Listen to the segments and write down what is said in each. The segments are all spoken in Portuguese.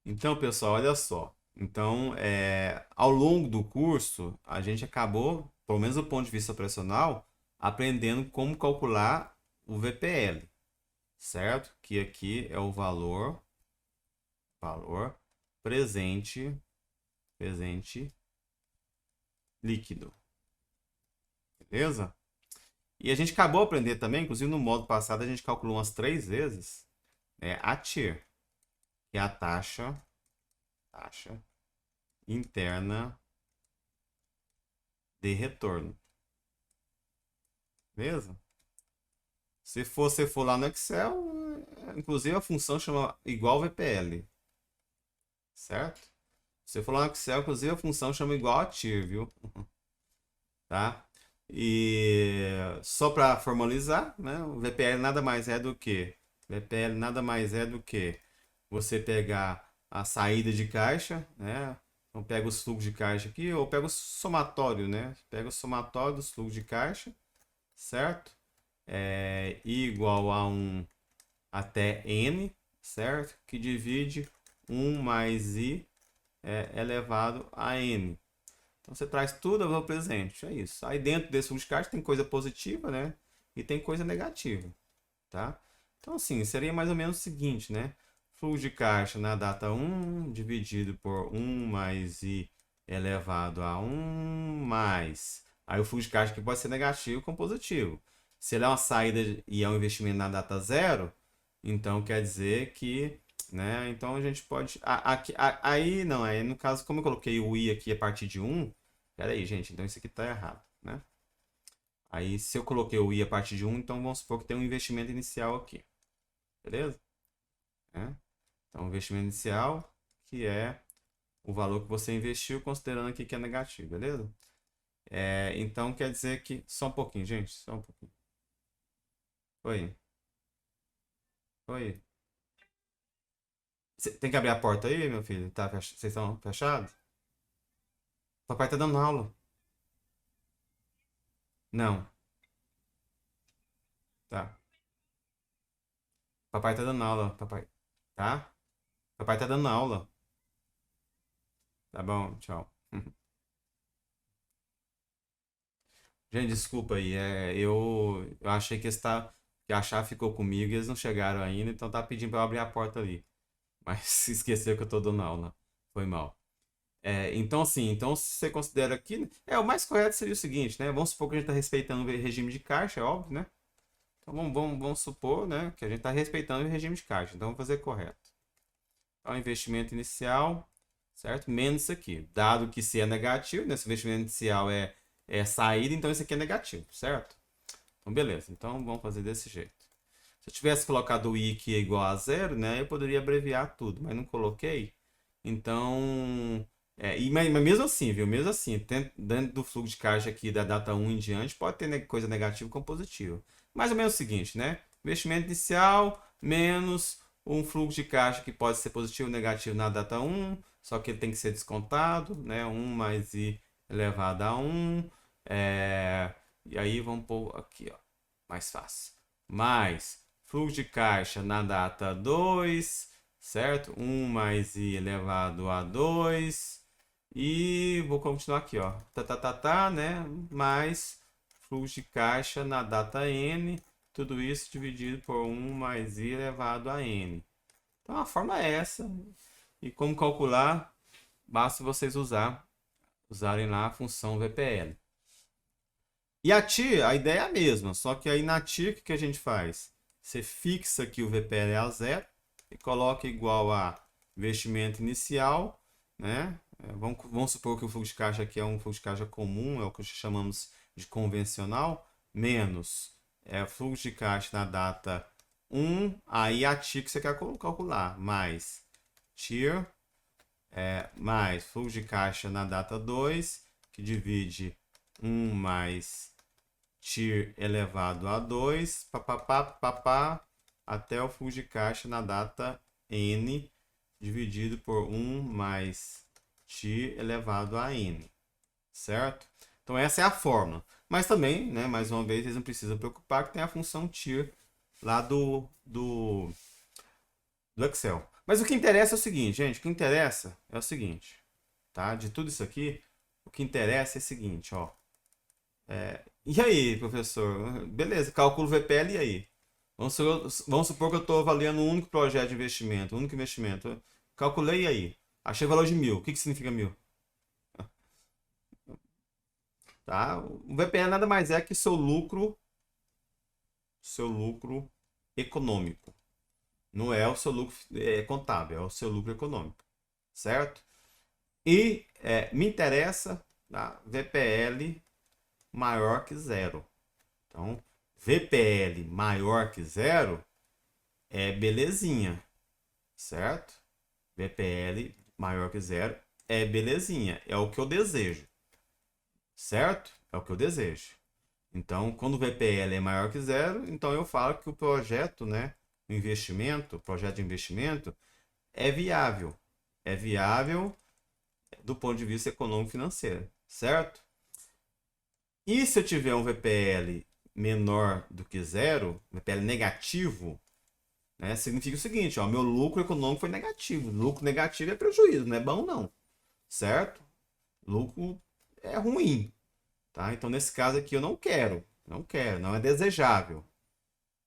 Então, pessoal, olha só. Então, ao longo do curso, a gente acabou, pelo menos do ponto de vista operacional, aprendendo como calcular o VPL, certo? Que aqui é o valor presente, presente líquido, beleza? E a gente acabou de aprender também, inclusive no módulo passado a gente calculou umas 3 vezes, a TIR, que é a taxa interna de retorno, beleza? Se for lá no Excel, inclusive a função chama igual VPL, certo? Se for lá no Excel, inclusive a função chama igual a TIR, viu? Tá? E só para formalizar, né? O VPL nada mais é do que você pegar a saída de caixa, né? Então pega os fluxos de caixa aqui, ou pega o somatório, né? Pega o somatório dos fluxos de caixa, certo? I igual a 1 até n, certo? Que divide 1 mais i elevado a n. Então você traz tudo ao presente, é isso. Aí dentro desse fluxo de caixa tem coisa positiva, né? E tem coisa negativa, tá? Então assim, seria mais ou menos o seguinte, né? Fluxo de caixa na data 1 dividido por 1 mais i elevado a 1 mais. Aí o fluxo de caixa aqui pode ser negativo com positivo. Se ele é uma saída e é um investimento na data 0, então quer dizer que, né? Então a gente pode. Aí não, aí no caso, como eu coloquei o i aqui a partir de 1, pera aí, gente, então isso aqui está errado, né? Aí se eu coloquei o i a partir de 1, então vamos supor que tem um investimento inicial aqui, beleza? Né? Então, o investimento inicial, que é o valor que você investiu, considerando aqui que é negativo, beleza? Então, quer dizer que... Só um pouquinho, gente. Só um pouquinho. Oi. Oi. Cê tem que abrir a porta aí, meu filho? Tá, vocês estão fechados? Papai tá dando aula. Não. Tá. Papai tá dando aula, papai. Tá? Papai tá dando aula. Tá bom, tchau. Gente, desculpa aí. Eu achei que a chave ficou comigo e eles não chegaram ainda, então tá pedindo pra eu abrir a porta ali. Mas se esqueceu que eu tô dando aula. Foi mal. Então, assim, então se você considera que. O mais correto seria o seguinte, né? Vamos supor que a gente está respeitando o regime de caixa, é óbvio, né? Então vamos supor, né, que a gente está respeitando o regime de caixa. Então vamos fazer correto. Então, investimento inicial, certo? Menos isso aqui. Dado que se é negativo, né? Se o investimento inicial é saída, então isso aqui é negativo, certo? Então, beleza. Então vamos fazer desse jeito. Se eu tivesse colocado o i que é igual a zero, né, eu poderia abreviar tudo, mas não coloquei. Então, mas mesmo assim, viu? Mesmo assim, dentro do fluxo de caixa aqui da data 1 em diante, pode ter coisa negativa com positiva. Mais ou menos o seguinte, né? Investimento inicial menos um fluxo de caixa que pode ser positivo ou negativo na data 1, só que ele tem que ser descontado, né? 1 mais i elevado a 1. E aí vamos pôr aqui, ó, mais fácil. Mais fluxo de caixa na data 2, certo? 1 mais i elevado a 2. E vou continuar aqui, ó. Né? Mais fluxo de caixa na data n. Tudo isso dividido por 1 mais i elevado a n. Então a forma é essa. E como calcular, basta vocês usarem lá a função VPL. E a TIR, a ideia é a mesma, só que aí na TIR o que a gente faz? Você fixa aqui o VPL a zero e coloca igual a investimento inicial, né? Vamos supor que o fluxo de caixa aqui é um fluxo de caixa comum, é o que chamamos de convencional, menos fluxo de caixa na data 1, aí a TIR que você quer calcular, mais TIR, mais fluxo de caixa na data 2, que divide 1 mais TIR elevado a 2, papapá, até o fluxo de caixa na data n, dividido por 1 mais TIR elevado a n, certo? Então essa é a fórmula. Mas também, né, mais uma vez, eles não precisam preocupar que tem a função TIR lá do Excel. Mas o que interessa é o seguinte, gente, o que interessa é o seguinte, tá? De tudo isso aqui, o que interessa é o seguinte, ó. E aí, professor? Beleza, cálculo VPL e aí? Vamos supor que eu estou avaliando um único projeto de investimento, um único investimento. Calculei e aí? Achei o valor de 1.000. O que que significa 1.000? Tá? O VPL nada mais é que seu lucro econômico. Não é o seu lucro contábil, é o seu lucro econômico, certo? E me interessa, tá? VPL maior que zero. Então, VPL maior que zero é belezinha, certo? VPL maior que zero é belezinha, é o que eu desejo, certo? É o que eu desejo. Então, quando o VPL é maior que zero, então eu falo que o projeto, né, o projeto de investimento é viável. É viável do ponto de vista econômico-financeiro, certo? E se eu tiver um VPL menor do que zero, VPL negativo, né, significa o seguinte, ó, meu lucro econômico foi negativo. Lucro negativo é prejuízo, não é bom não, certo? Lucro é ruim, tá? Então nesse caso aqui eu não quero, não é desejável,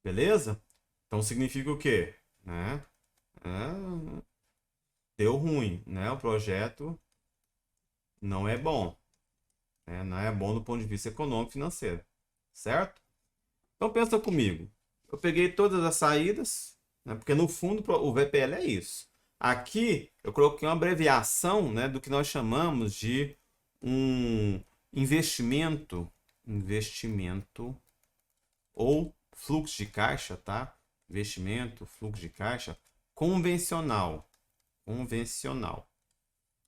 beleza? Então significa o quê? Né? Deu ruim, né? O projeto não é bom, né? Não é bom do ponto de vista econômico e financeiro, certo? Então pensa comigo. Eu peguei todas as saídas, né? Porque no fundo o VPL é isso. Aqui eu coloquei uma abreviação, né, do que nós chamamos de um investimento ou fluxo de caixa, tá? Investimento, fluxo de caixa convencional. Convencional.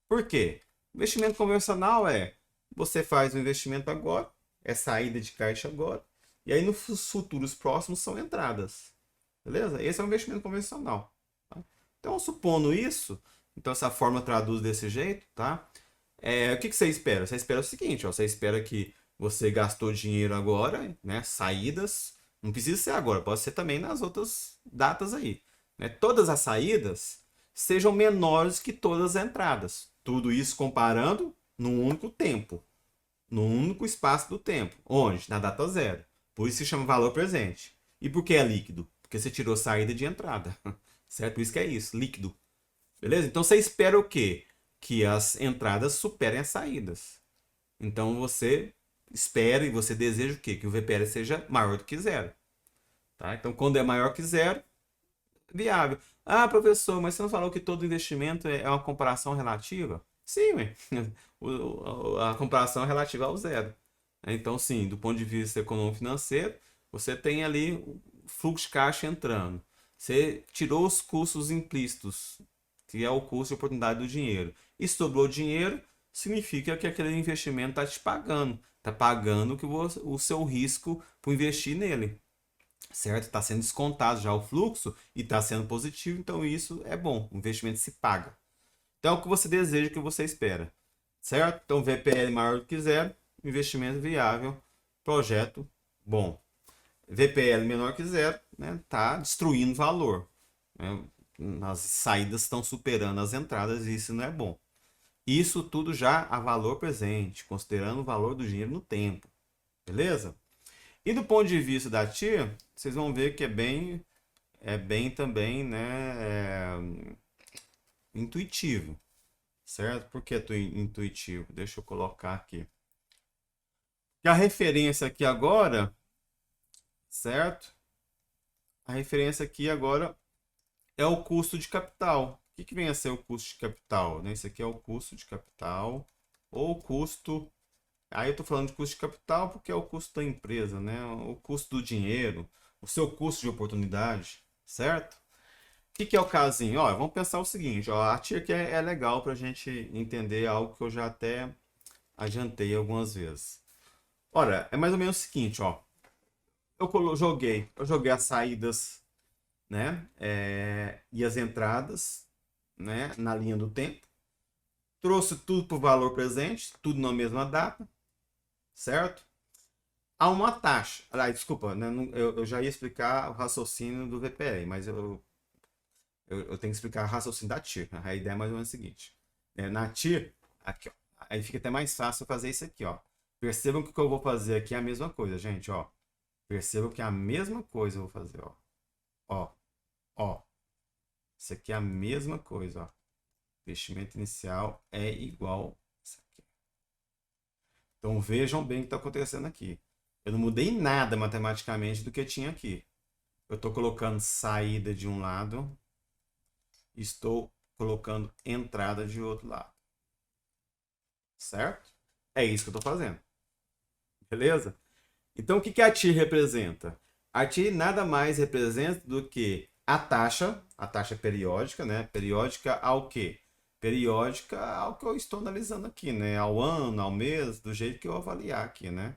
Por quê? Investimento convencional é você faz o investimento agora, é saída de caixa agora, e aí nos futuros próximos são entradas. Beleza? Esse é um investimento convencional. Tá? Então, supondo isso, então essa forma traduz desse jeito, tá? O que você espera? Você espera o seguinte, ó, você espera que você gastou dinheiro agora, né? Saídas, não precisa ser agora, pode ser também nas outras datas aí. Né? Todas as saídas sejam menores que todas as entradas. Tudo isso comparando num único tempo, num único espaço do tempo. Onde? Na data zero. Por isso se chama valor presente. E por que é líquido? Porque você tirou saída de entrada. Certo? Por isso que é isso, líquido. Beleza? Então você espera o quê? Que as entradas superem as saídas. Então você espera e você deseja o quê? Que o VPL seja maior do que zero. Tá? Então quando é maior que zero, viável. Ah, professor, mas você não falou que todo investimento é uma comparação relativa? Sim, ué. A comparação é relativa ao zero. Então, sim, do ponto de vista econômico-financeiro, você tem ali o fluxo de caixa entrando. Você tirou os custos implícitos, que é o custo de oportunidade do dinheiro. E sobrou dinheiro, significa que aquele investimento está te pagando. Está pagando o seu risco por investir nele, certo? Está sendo descontado já o fluxo e está sendo positivo, então isso é bom. O investimento se paga. Então é o que você deseja, o que você espera, certo? Então VPL maior do que zero, investimento viável, projeto bom. VPL menor que zero, né? Tá destruindo valor. Né? As saídas estão superando as entradas e isso não é bom. Isso tudo já a valor presente, considerando o valor do dinheiro no tempo, beleza? E do ponto de vista da TIA, vocês vão ver que é bem também, né, intuitivo, certo? Por que intuitivo? Deixa eu colocar aqui. E a referência aqui agora, certo? A referência aqui agora é o custo de capital. O que vem a ser o custo de capital? Né? Esse aqui é o custo de capital ou o custo. Aí eu estou falando de custo de capital porque é o custo da empresa, né? O custo do dinheiro, o seu custo de oportunidade, certo? O que é o casinho? Ó, vamos pensar o seguinte, ó, a TIA aqui é legal para a gente entender algo que eu já até adiantei algumas vezes. Ora, é mais ou menos o seguinte, ó. Eu joguei as saídas, né? E as entradas, né? Na linha do tempo. Trouxe tudo para o valor presente, tudo na mesma data, certo? Há uma taxa. Desculpa, né? Eu já ia explicar o raciocínio do VPL, mas Eu tenho que explicar o raciocínio da TIR. A ideia é mais ou menos a seguinte. Na TIR, aqui, ó. Aí fica até mais fácil fazer isso aqui, ó. Percebam que o que eu vou fazer aqui é a mesma coisa, gente, ó. Percebam que é a mesma coisa eu vou fazer, ó. Ó, ó. Isso aqui é a mesma coisa, ó. Investimento inicial é igual isso aqui. Então vejam bem o que está acontecendo aqui. Eu não mudei nada matematicamente do que tinha aqui. Eu estou colocando saída de um lado, estou colocando entrada de outro lado. Certo? É isso que eu estou fazendo. Beleza? Então o que a TIR representa? A TIR nada mais representa do que a taxa periódica, né? Periódica ao quê? Periódica ao que eu estou analisando aqui, né? Ao ano, ao mês, do jeito que eu avaliar aqui, né?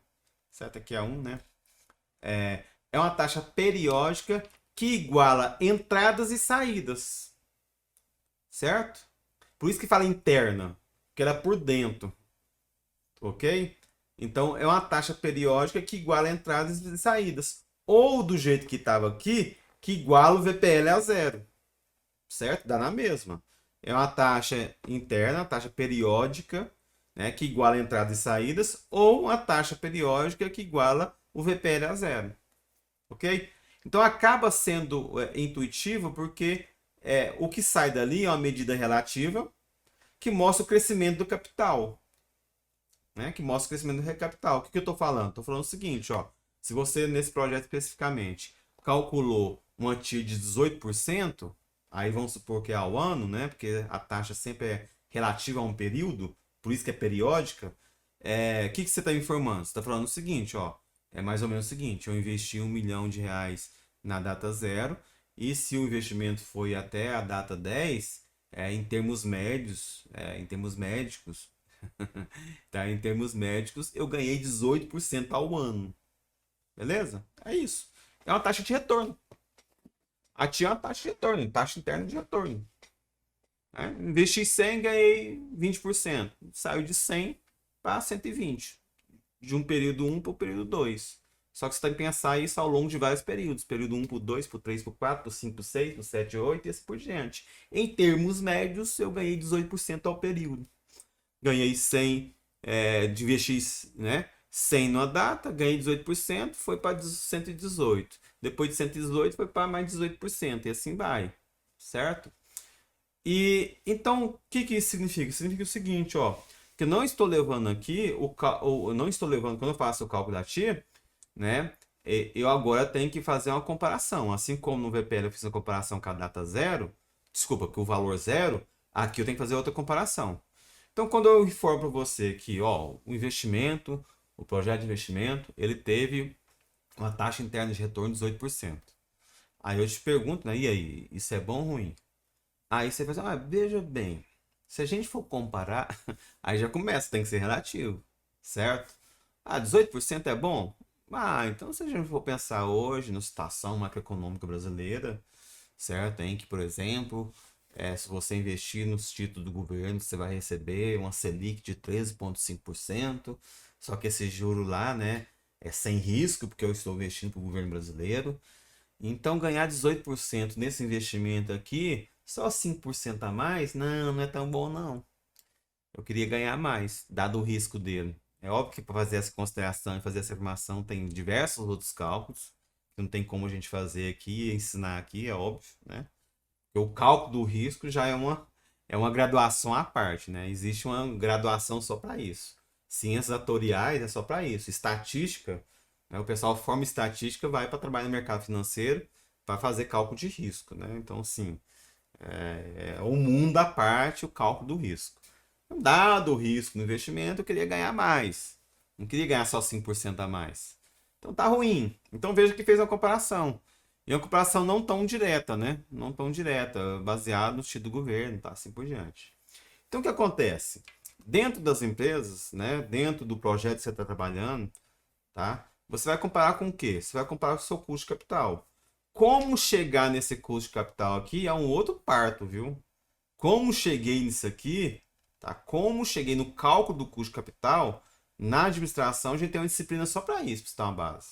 Certo? Aqui é 1, né? É uma taxa periódica que iguala entradas e saídas. Certo? Por isso que fala interna, porque ela é por dentro. Ok? Então, é uma taxa periódica que iguala entradas e saídas. Ou do jeito que estava aqui, que iguala o VPL a zero. Certo? Dá na mesma. É uma taxa interna, uma taxa periódica, né, que iguala entradas e saídas, ou uma taxa periódica que iguala o VPL a zero. Ok? Então, acaba sendo intuitivo porque o que sai dali é uma medida relativa que mostra o crescimento do capital. Né, que mostra o crescimento do capital. O que eu estou falando? Estou falando o seguinte, ó, se você, nesse projeto especificamente, calculou uma TIR de 18%, aí vamos supor que é ao ano, né, porque a taxa sempre é relativa a um período, por isso que é periódica, o que você está informando? Você está falando o seguinte, ó, é mais ou menos o seguinte, eu investi R$ 1 milhão na data zero, e se o investimento foi até a data 10, em termos médios, em termos médicos, tá? Em termos médicos, eu ganhei 18% ao ano. Beleza? É isso. É uma taxa de retorno. A TIA é uma taxa de retorno, taxa interna de retorno. Né? Investi 100, ganhei 20%. Saiu de 100 para 120. De um período 1 para o período 2. Só que você tem que pensar isso ao longo de vários períodos. Período 1 para o 2, para o 3, para o 4, para o 5, para o 6, para o 7, 8 e assim por diante. Em termos médios, eu ganhei 18% ao período. Ganhei 100 de VX, né? 100 numa data, ganhei 18%, foi para 118. Depois de 118 foi para mais 18% e assim vai, certo? E então, o que isso significa? Significa o seguinte, ó, que eu não estou levando aqui não estou levando quando eu faço o cálculo da TIR, né? Eu agora tenho que fazer uma comparação, assim como no VPL eu fiz a comparação com a data zero, desculpa, com o valor zero, aqui eu tenho que fazer outra comparação. Então, quando eu informo para você que ó, o investimento, o projeto de investimento, ele teve uma taxa interna de retorno de 18%. Aí eu te pergunto, né, e aí, isso é bom ou ruim? Aí você fala assim, veja bem, se a gente for comparar, aí já começa, tem que ser relativo, certo? 18% é bom? Então se a gente for pensar hoje na situação macroeconômica brasileira, certo? Em que, por exemplo, se você investir nos títulos do governo, você vai receber uma Selic de 13,5%. Só que esse juro lá, né, é sem risco, porque eu estou investindo para o governo brasileiro. Então, ganhar 18% nesse investimento aqui, só 5% a mais, não é tão bom não. Eu queria ganhar mais, dado o risco dele. É óbvio que para fazer essa consideração e fazer essa afirmação tem diversos outros cálculos, que não tem como a gente fazer aqui, ensinar aqui, é óbvio, né? O cálculo do risco já é uma graduação à parte, né? Existe uma graduação só para isso. Ciências atuariais é só para isso. Estatística, né? O pessoal forma estatística, vai para trabalhar no mercado financeiro para fazer cálculo de risco, né? Então, assim, é um mundo à parte o cálculo do risco. Dado o risco no investimento, eu queria ganhar mais. Não queria ganhar só 5% a mais. Então tá ruim. Então veja que fez uma comparação. E uma comparação não tão direta, né? Não tão direta, baseada no estilo do governo, tá? Assim por diante. Então o que acontece? Dentro das empresas, né? Dentro do projeto que você está trabalhando, tá? Você vai comparar com o quê? Você vai comparar com o seu custo de capital. Como chegar nesse custo de capital aqui é um outro parto, viu? Como cheguei nisso aqui, tá? Como cheguei no cálculo do custo de capital, na administração a gente tem uma disciplina só para isso, para você ter uma base.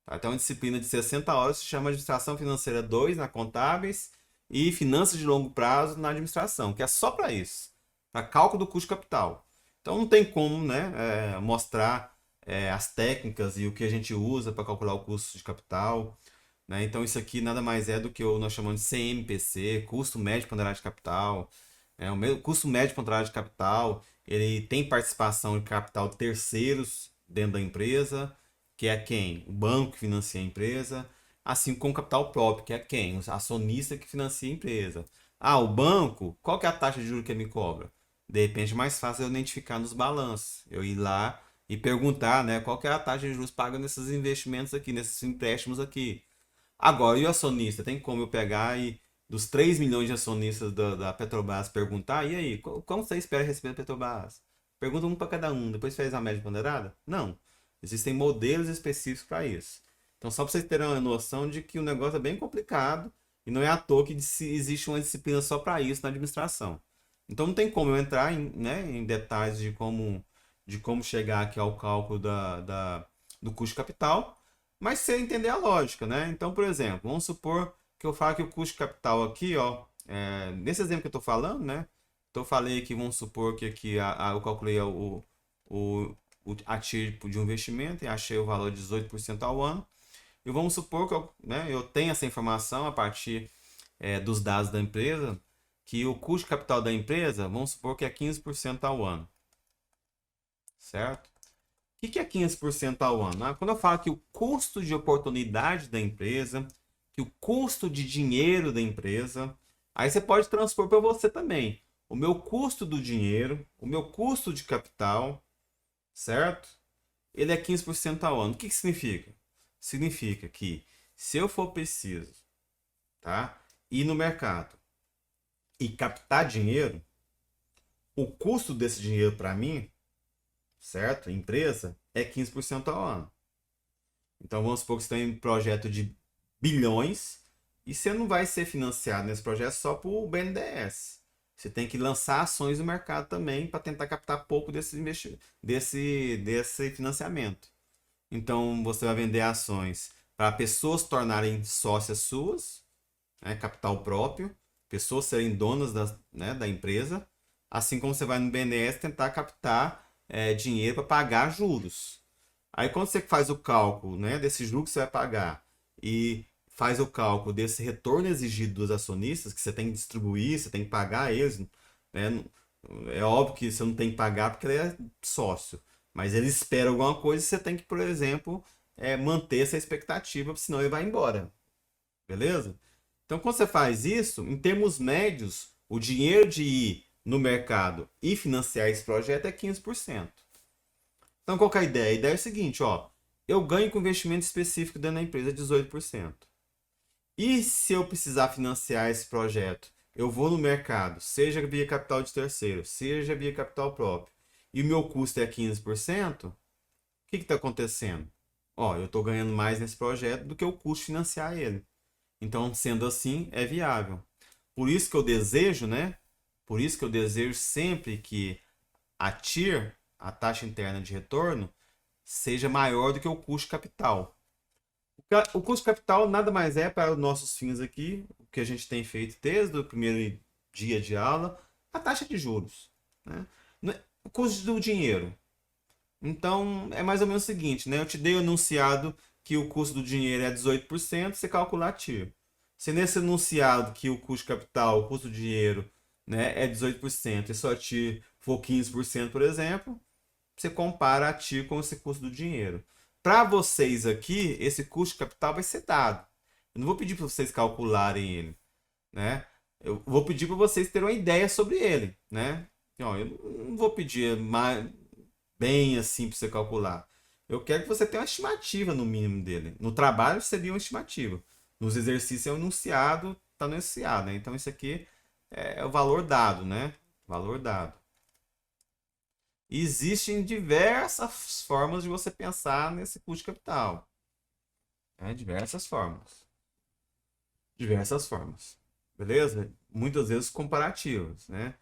Tá? Tem uma disciplina de 60 horas, se chama Administração Financeira 2 na Contábeis e finanças de longo prazo na administração, que é só para isso, para cálculo do custo de capital. Então não tem como, né, mostrar as técnicas e o que a gente usa para calcular o custo de capital, né? Então isso aqui nada mais é do que o nós chamamos de CMPC, custo médio ponderado de capital. O custo médio ponderado de capital, ele tem participação de capital de terceiros dentro da empresa, que é quem? O banco que financia a empresa, assim como capital próprio, que é quem? O acionista que financia a empresa. Ah, o banco, qual que é a taxa de juros que ele me cobra? De repente é mais fácil eu identificar nos balanços. Eu ir lá e perguntar, né, qual que é a taxa de juros paga nesses investimentos aqui, nesses empréstimos aqui. Agora, e o acionista? Tem como eu pegar e dos 3 milhões de acionistas da Petrobras perguntar, e aí, como você espera receber da Petrobras? Pergunta um para cada um, depois faz a média ponderada? Não. Existem modelos específicos para isso. Então, só para vocês terem uma noção de que o negócio é bem complicado e não é à toa que existe uma disciplina só para isso na administração. Então, não tem como eu entrar em, né, em detalhes de como chegar aqui ao cálculo do custo de capital, mas você entender a lógica, né? Então, por exemplo, vamos supor que eu falo que o custo de capital aqui, ó, nesse exemplo que eu estou falando, né? Então, eu falei aqui, vamos supor que aqui eu calculei a TIR de um investimento e achei o valor de 18% ao ano. E vamos supor que eu tenho essa informação a partir dos dados da empresa, que o custo de capital da empresa, vamos supor que é 15% ao ano, certo? O que é 15% ao ano? Quando eu falo que o custo de oportunidade da empresa, que o custo de dinheiro da empresa, aí você pode transpor para você também. O meu custo do dinheiro, o meu custo de capital, certo? Ele é 15% ao ano. O que significa? Significa que se eu for preciso, tá, ir no mercado e captar dinheiro, o custo desse dinheiro para mim, certo? Empresa, é 15% ao ano. Então vamos supor que você tem um projeto de bilhões e você não vai ser financiado nesse projeto só por BNDES. Você tem que lançar ações no mercado também para tentar captar pouco desse financiamento. Então você vai vender ações para pessoas tornarem sócias suas, né, capital próprio, pessoas serem donas da empresa, assim como você vai no BNDES tentar captar dinheiro para pagar juros. Aí quando você faz o cálculo, né, desse juros que você vai pagar e faz o cálculo desse retorno exigido dos acionistas, que você tem que distribuir, você tem que pagar eles, né? É óbvio que você não tem que pagar porque ele é sócio, mas ele espera alguma coisa e você tem que, por exemplo, manter essa expectativa, senão ele vai embora. Beleza? Então, quando você faz isso, em termos médios, o dinheiro de ir no mercado e financiar esse projeto é 15%. Então, qual que é a ideia? A ideia é a seguinte, ó. Eu ganho com investimento específico dentro da empresa 18%. E se eu precisar financiar esse projeto, eu vou no mercado, seja via capital de terceiro, seja via capital próprio, e o meu custo é 15%, o que está acontecendo? Ó, eu estou ganhando mais nesse projeto do que o custo de financiar ele. Então, sendo assim, é viável. Por isso que eu desejo, né? Por isso que eu desejo sempre que a TIR, a taxa interna de retorno, seja maior do que o custo capital. O custo capital nada mais é para os nossos fins aqui, o que a gente tem feito desde o primeiro dia de aula, a taxa de juros, né? O custo do dinheiro. Então, é mais ou menos o seguinte, né? Eu te dei o enunciado que o custo do dinheiro é 18%, você calcula a TIR. Se nesse enunciado que o custo capital, o custo do dinheiro, né, é 18% e só a TIR for 15%, por exemplo, você compara a TIR com esse custo do dinheiro. Para vocês aqui, esse custo de capital vai ser dado. Eu não vou pedir para vocês calcularem ele, né? Eu vou pedir para vocês terem uma ideia sobre ele, né? Ó, eu não vou pedir mais, bem assim para você calcular. Eu quero que você tenha uma estimativa no mínimo dele. No trabalho seria uma estimativa. Nos exercícios é um enunciado, está no enunciado, né? Então isso aqui é o valor dado, né? Valor dado. Existem diversas formas de você pensar nesse custo de capital. Diversas formas. Diversas formas. Beleza? Muitas vezes comparativas, né?